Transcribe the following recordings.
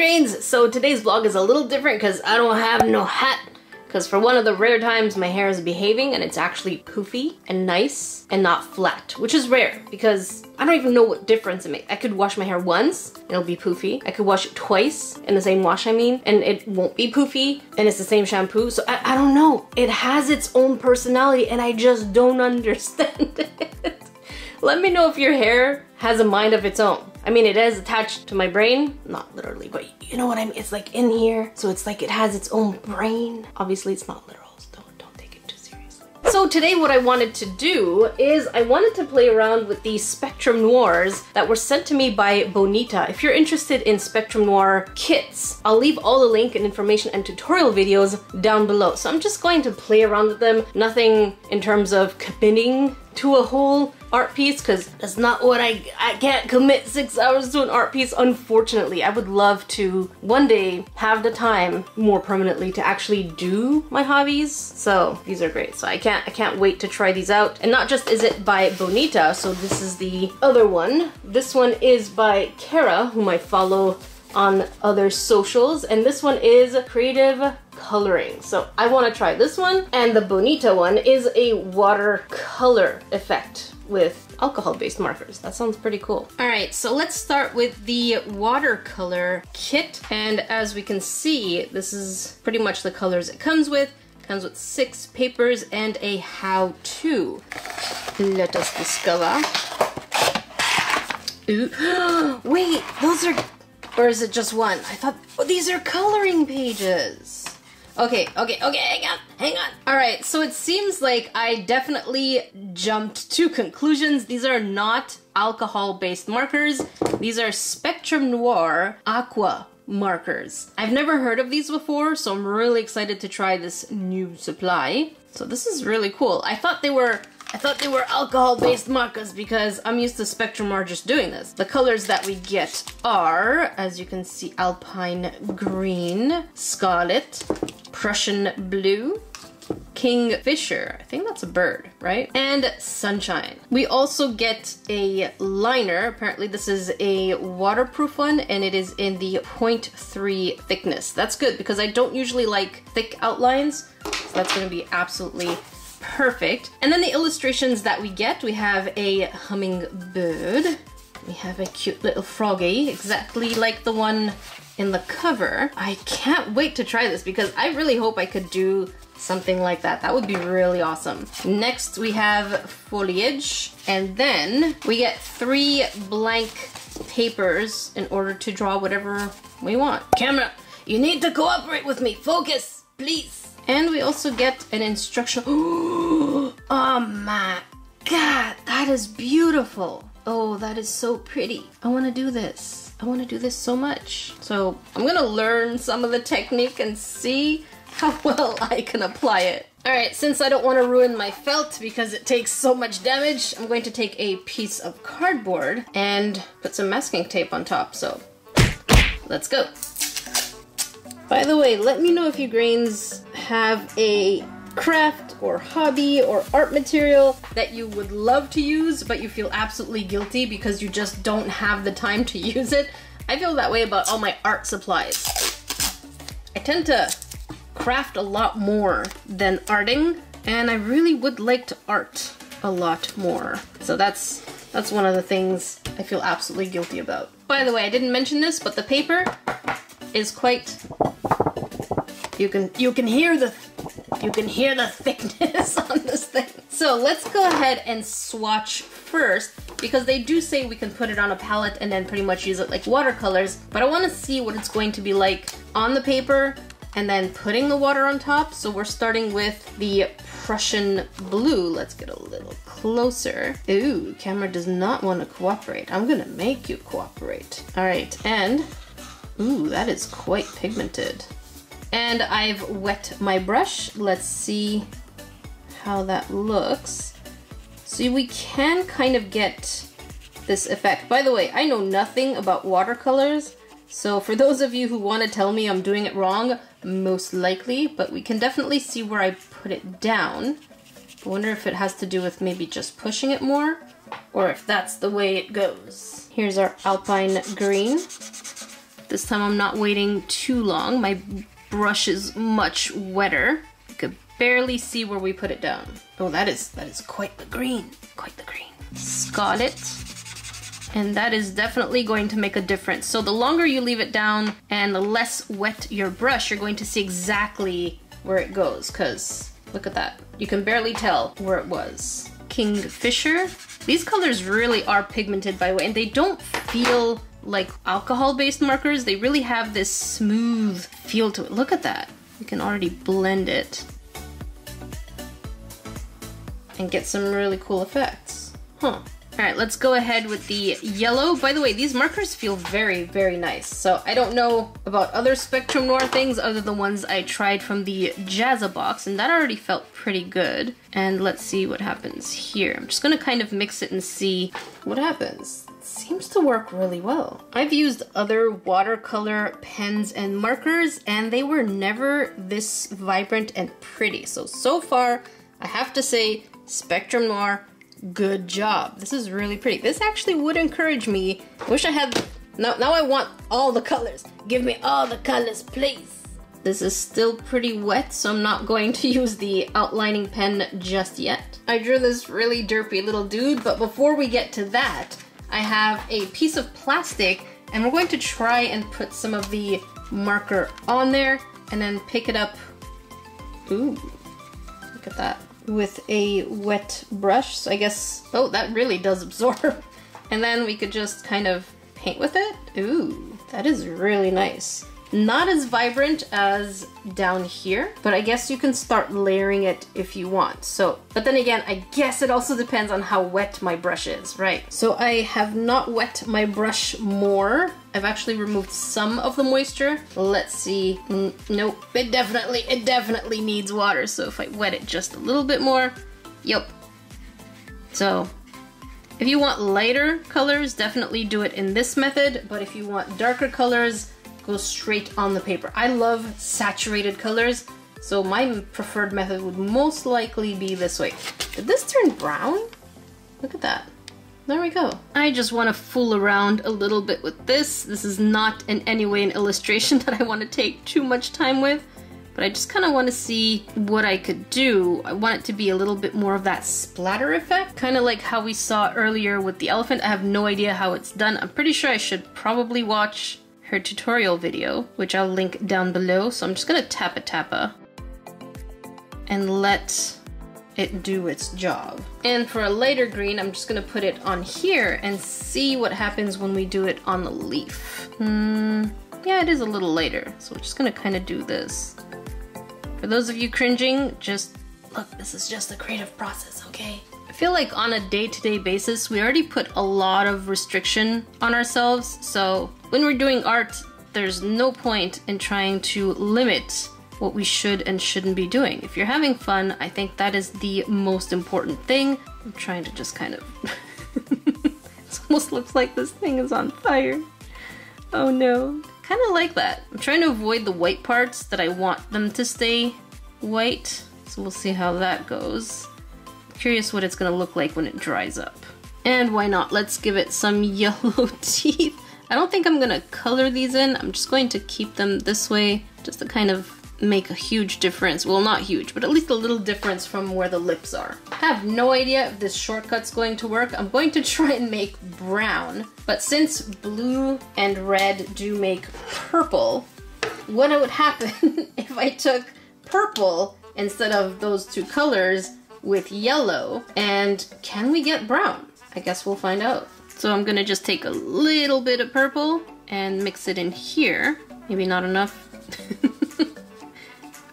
grains! So today's vlog is a little different because I don't have no hat. Because for one of the rare times my hair is behaving and it's actually poofy and nice and not flat, which is rare because I don't even know what difference it makes. I could wash my hair once and it'll be poofy. I could wash it twice in the same wash, and it won't be poofy and it's the same shampoo. So I don't know. It has its own personality and I just don't understand it. Let me know if your hair has a mind of its own. I mean, it is attached to my brain, not literally, but you know what I mean? It's like in here, so it's like it has its own brain. Obviously, it's not literal, so don't take it too seriously. So today what I wanted to do is I wanted to play around with these Spectrum Noirs that were sent to me by Bonnita. If you're interested in Spectrum Noir kits, I'll leave all the link and information and tutorial videos down below. So I'm just going to play around with them. Nothing in terms of committing to a whole art piece, because that's not what I can't commit 6 hours to an art piece, unfortunately. I would love to one day have the time more permanently to actually do my hobbies. So these are great. So I can't wait to try these out. And not just is it by Bonnita, so this is the other one. This one is by Carrah, whom I follow on other socials, and this one is creative coloring. So I want to try this one, and the Bonnita one is a watercolor effect with alcohol-based markers. That sounds pretty cool. All right, so let's start with the watercolor kit, and as we can see, this is pretty much the colors it comes with. It comes with 6 papers and a how-to. Let us discover. Ooh. Wait, those are... Or is it just one? I thought, oh, these are coloring pages. Okay, hang on. All right, so it seems like I definitely jumped to conclusions. These are not alcohol-based markers. These are Spectrum Noir aqua markers. I've never heard of these before, so I'm really excited to try this new supply. So this is really cool. I thought they were alcohol-based markers because I'm used to Spectrum Noir just doing this. The colors that we get are, as you can see, Alpine Green, Scarlet, Prussian Blue, Kingfisher, I think that's a bird, right? And Sunshine. We also get a liner. Apparently this is a waterproof one and it is in the 0.3 thickness. That's good because I don't usually like thick outlines, so that's gonna be absolutely perfect. And then the illustrations that we get, we have a hummingbird. We have a cute little froggy, exactly like the one in the cover. I can't wait to try this because I really hope I could do something like that. That would be really awesome. Next we have foliage, and then we get 3 blank papers in order to draw whatever we want. Camera, you need to cooperate with me. Focus, please. And we also get an instruction. Oh my god, that is beautiful. Oh, that is so pretty. I want to do this. I want to do this so much. So I'm gonna learn some of the technique and see how well I can apply it. All right, since I don't want to ruin my felt because it takes so much damage, I'm going to take a piece of cardboard and put some masking tape on top. So let's go. By the way, let me know if you grains have a craft or hobby or art material that you would love to use, but you feel absolutely guilty because you just don't have the time to use it. I feel that way about all my art supplies. I tend to craft a lot more than arting, and I really would like to art a lot more. So that's one of the things I feel absolutely guilty about. By the way, I didn't mention this, but the paper is quite... You can hear the thickness on this thing. So let's go ahead and swatch first, because they do say we can put it on a palette and then pretty much use it like watercolors, but I want to see what it's going to be like on the paper and then putting the water on top. So we're starting with the Prussian Blue. Let's get a little closer. Ooh, camera does not want to cooperate. I'm gonna make you cooperate. All right, and ooh, that is quite pigmented. And I've wet my brush. Let's see how that looks. So we can kind of get this effect. By the way, I know nothing about watercolors, so for those of you who want to tell me I'm doing it wrong, most likely, but we can definitely see where I put it down. I wonder if it has to do with maybe just pushing it more, or if that's the way it goes. Here's our Alpine Green. This time I'm not waiting too long. My brush is much wetter. You could barely see where we put it down. Oh, that is quite the green, quite the green. Got it. And that is definitely going to make a difference. So the longer you leave it down and the less wet your brush, you're going to see exactly where it goes, because look at that. You can barely tell where it was. Kingfisher. These colors really are pigmented by the way, and they don't feel like alcohol-based markers. They really have this smooth feel to it. Look at that. You can already blend it and get some really cool effects. Huh. All right, let's go ahead with the yellow. By the way, these markers feel very, very nice. So I don't know about other Spectrum Noir things other than the ones I tried from the Jazza box, and that already felt pretty good. And let's see what happens here. I'm just gonna kind of mix it and see what happens. It seems to work really well. I've used other watercolor pens and markers, and they were never this vibrant and pretty. So far, I have to say, Spectrum Noir, good job. This is really pretty. This actually would encourage me. Wish I had, now I want all the colors. Give me all the colors, please. This is still pretty wet, so I'm not going to use the outlining pen just yet. I drew this really derpy little dude, but before we get to that, I have a piece of plastic and we're going to try and put some of the marker on there and then pick it up. Ooh, look at that. With a wet brush, so I guess, oh, that really does absorb. And then we could just kind of paint with it. Ooh, that is really nice. Not as vibrant as down here, but I guess you can start layering it if you want. So, but then again, I guess it also depends on how wet my brush is, right? So I have not wet my brush more. I've actually removed some of the moisture. Let's see. Nope, it definitely needs water. So if I wet it just a little bit more, yep. So if you want lighter colors, definitely do it in this method. But if you want darker colors, go straight on the paper. I love saturated colors, so my preferred method would most likely be this way. Did this turn brown? Look at that. There we go. I just want to fool around a little bit with this. This is not in any way an illustration that I want to take too much time with, but I just kind of want to see what I could do. I want it to be a little bit more of that splatter effect, kind of like how we saw earlier with the elephant. I have no idea how it's done. I'm pretty sure I should probably watch her tutorial video, which I'll link down below. So I'm just gonna tappa and let it do its job. And for a lighter green, I'm just gonna put it on here and see what happens when we do it on the leaf. Yeah, it is a little lighter, so we're just gonna kind of do this. For those of you cringing, just look, this is just a creative process, okay? I feel like on a day-to-day basis, we already put a lot of restriction on ourselves, so when we're doing art, there's no point in trying to limit what we should and shouldn't be doing. If you're having fun, I think that is the most important thing. I'm trying to just kind of... It almost looks like this thing is on fire. Oh no. Kind of like that. I'm trying to avoid the white parts that I want them to stay white, so we'll see how that goes. Curious what it's gonna look like when it dries up. And why not? Let's give it some yellow teeth. I don't think I'm gonna color these in. I'm just going to keep them this way just to kind of make a huge difference. Well, not huge, but at least a little difference from where the lips are. I have no idea if this shortcut's going to work. I'm going to try and make brown, but since blue and red do make purple, what would happen if I took purple instead of those two colors with yellow, and can we get brown? I guess we'll find out. So I'm gonna just take a little bit of purple and mix it in here. Maybe not enough.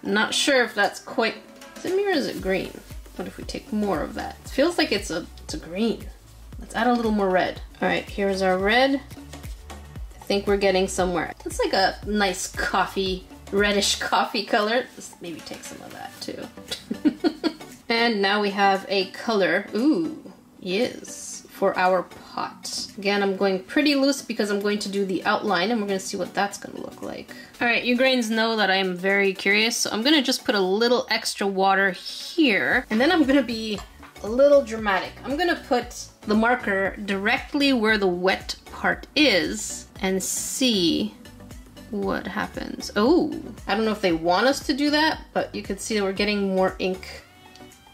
Not sure if that's quite, is it me or is it green? What if we take more of that? It feels like it's a green. Let's add a little more red. All right, here's our red. I think we're getting somewhere. It's like a nice coffee, reddish coffee color. Let's maybe take some of that too. And now we have a color, ooh, yes, for our pot. Again, I'm going pretty loose because I'm going to do the outline and we're gonna see what that's gonna look like. All right, you grains know that I am very curious, so I'm gonna just put a little extra water here, and then I'm gonna be a little dramatic. I'm gonna put the marker directly where the wet part is and see what happens. Oh, I don't know if they want us to do that, but you could see that we're getting more ink.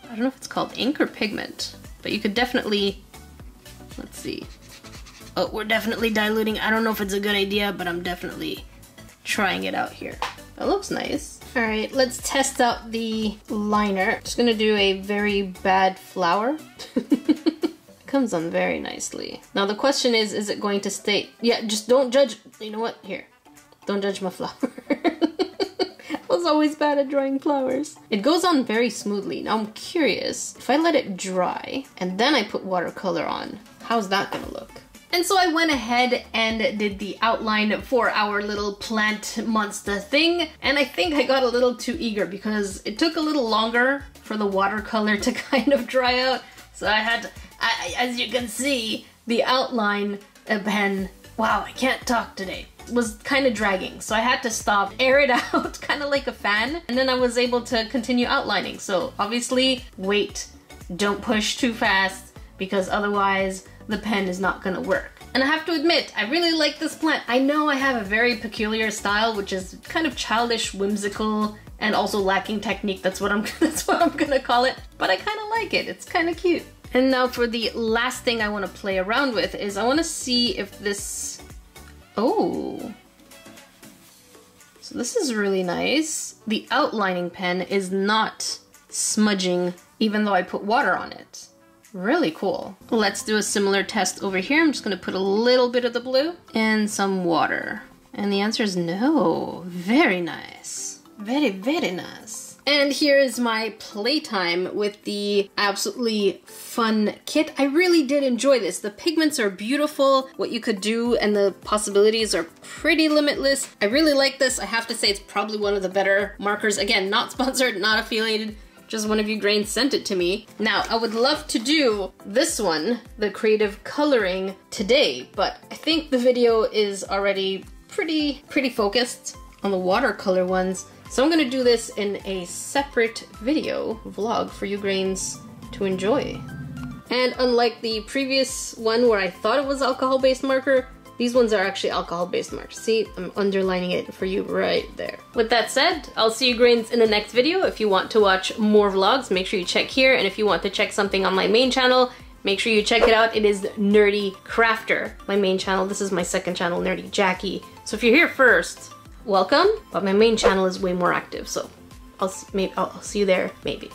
I don't know if it's called ink or pigment, but you could definitely, let's see. Oh, we're definitely diluting. I don't know if it's a good idea, but I'm definitely trying it out here. That looks nice. All right, let's test out the liner. Just gonna do a very bad flower. Comes on very nicely. Now the question is it going to stay? Yeah, just don't judge. You know what? Here, don't judge my flower. I was always bad at drawing flowers. It goes on very smoothly. Now I'm curious, if I let it dry and then I put watercolor on, how's that gonna look? And so I went ahead and did the outline for our little plant monster thing. And I think I got a little too eager because it took a little longer for the watercolor to kind of dry out. So I had to, as you can see, the outline pen, wow, I can't talk today, was kind of dragging. So I had to stop, air it out, kind of like a fan. And then I was able to continue outlining. So obviously, wait, don't push too fast because otherwise the pen is not gonna work. And I have to admit, I really like this plant. I know I have a very peculiar style, which is kind of childish, whimsical, and also lacking technique. That's what I'm gonna call it. But I kind of like it. It's kind of cute. And now for the last thing I want to play around with is I want to see if this. Oh. So this is really nice. The outlining pen is not smudging, even though I put water on it. Really cool. Let's do a similar test over here. I'm just gonna put a little bit of the blue and some water. And the answer is no. Very nice. Very, very nice. And here is my playtime with the absolutely fun kit. I really did enjoy this. The pigments are beautiful, what you could do, and the possibilities are pretty limitless. I really like this. I have to say it's probably one of the better markers. Again, not sponsored, not affiliated. Just one of you grains sent it to me. Now, I would love to do this one, the creative coloring, today, but I think the video is already pretty focused on the watercolor ones. So I'm gonna do this in a separate video vlog for you grains to enjoy. And unlike the previous one where I thought it was alcohol-based marker, these ones are actually alcohol-based markers. See, I'm underlining it for you right there. With that said, I'll see you grains in the next video. If you want to watch more vlogs, make sure you check here. And if you want to check something on my main channel, make sure you check it out. It is Nerdy Crafter, my main channel. This is my second channel, Nerdy Jackie. So if you're here first, welcome. But my main channel is way more active, so I'll see you there, maybe.